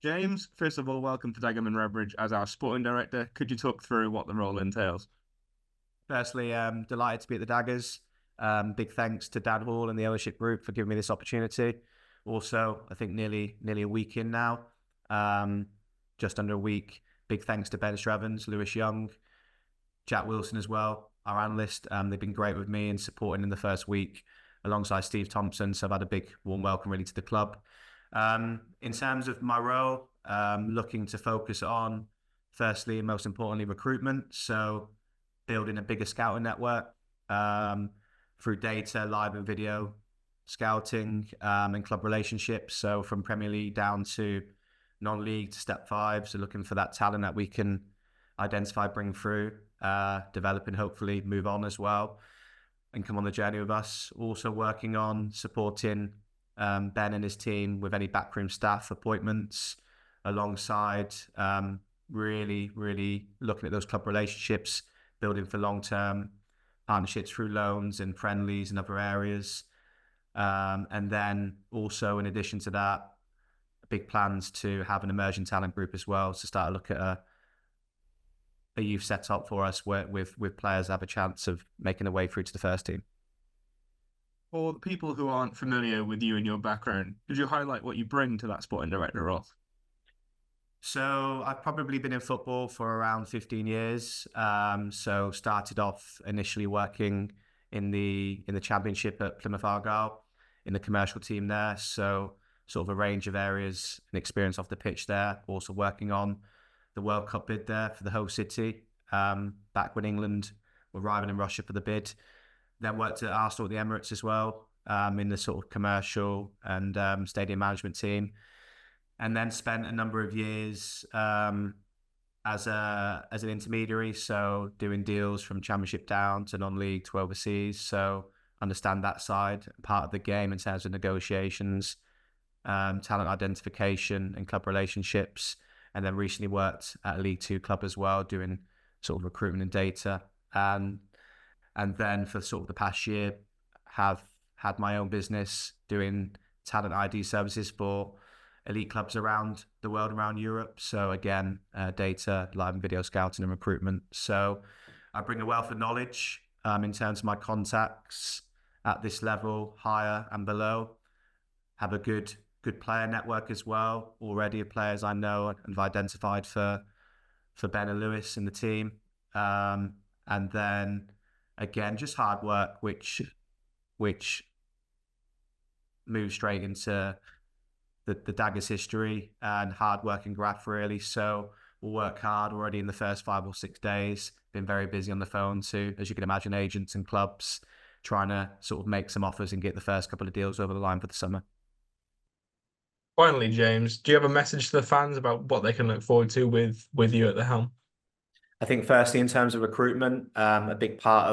James, first of all, welcome to Dagenham and Redbridge as our sporting director. Could you talk through what the role entails? Firstly, delighted to be at the Daggers. Big thanks to Dan Hall and the ownership group for giving me this opportunity. Also, I think nearly a week in now, um, just under a week. Big thanks to Ben Strevens, Lewis Young, Jack Wilson as well, our analyst. They've been great with me and supporting in the first week alongside Steve Thompson. So I've had a big warm welcome really to the club. In terms of my role, looking to focus on, firstly and most importantly, recruitment. So building a bigger scouting network through data, live and video scouting, and club relationships. So from Premier League down to non-league to step five. So looking for that talent that we can identify, bring through, develop and hopefully move on as well and come on the journey with us. Also working on supporting Ben and his team with any backroom staff appointments alongside really looking at those club relationships, building for long-term partnerships through loans and friendlies and other areas. And then also in addition to that, big plans to have an emerging talent group as well to start to look at a youth set up for us where with players have a chance of making their way through to the first team. For the people who aren't familiar with you and your background, could you highlight what you bring to that sporting director role? So I've probably been in football for around 15 years. So started off initially working in the championship at Plymouth Argyle in the commercial team there. So sort of a range of areas and experience off the pitch there. Also working on the World Cup bid there for the host city, back when England were rivaling Russia for the bid. Then worked at Arsenal at the Emirates as well, in the sort of commercial and stadium management team. And then spent a number of years as an intermediary, so doing deals from championship down to non-league to overseas. So understand that side, part of the game in terms of negotiations, talent identification and club relationships. And then recently worked at a League Two club as well, doing sort of recruitment and data. And then for sort of the past year, have had my own business doing talent ID services for elite clubs around the world, around Europe. So again, data, live and video scouting and recruitment. So I bring a wealth of knowledge in terms of my contacts at this level, higher and below. Have a good player network as well. Already of players I know and have identified for Ben and Lewis in the team. And then again, just hard work, which moves straight into the Daggers history and hard work and graft really. So we'll work hard already in the first 5 or 6 days. Been very busy on the phone too, as you can imagine, agents and clubs trying to sort of make some offers and get the first couple of deals over the line for the summer. Finally, James, do you have a message to the fans about what they can look forward to with you at the helm? I think firstly, in terms of recruitment, a big part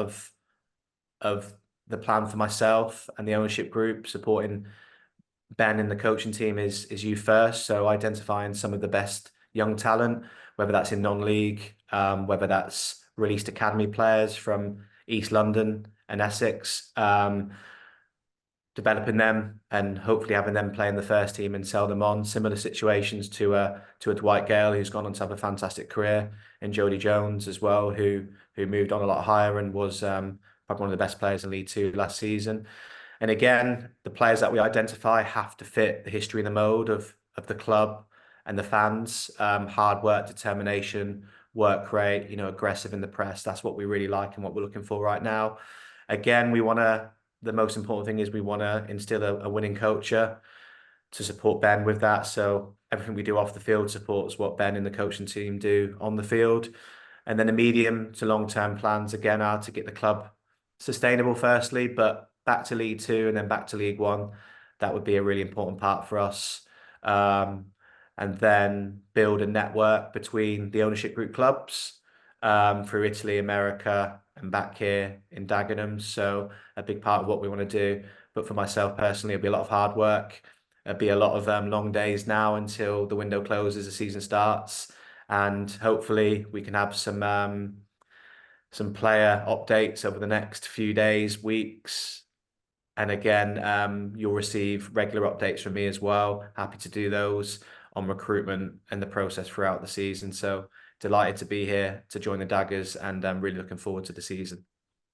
of the plan for myself and the ownership group supporting Ben and the coaching team is you first. So identifying some of the best young talent, whether that's in non-league, whether that's released academy players from East London and Essex, developing them and hopefully having them play in the first team and sell them on. Similar situations to a Dwight Gale, who's gone on to have a fantastic career, and Jody Jones as well, who moved on a lot higher and was probably one of the best players in League Two last season. And again, the players that we identify have to fit the history and the mode of the club and the fans. Hard work, determination, work rate, aggressive in the press. That's what we really like and what we're looking for right now. Again, the most important thing is we want to instill a winning culture to support Ben with that. So everything we do off the field supports what Ben and the coaching team do on the field. And then the medium to long-term plans, again, are to get the club sustainable firstly, but back to League Two and then back to League One. That would be a really important part for us. And then build a network between the ownership group clubs through Italy, America, and back here in Dagenham. So a big part of what we want to do. But for myself personally, it'll be a lot of hard work. It'll be a lot of long days now until the window closes, the season starts. And hopefully we can have some player updates over the next few days, weeks. And again, you'll receive regular updates from me as well. Happy to do those on recruitment and the process throughout the season. So delighted to be here to join the Daggers, and I'm really looking forward to the season.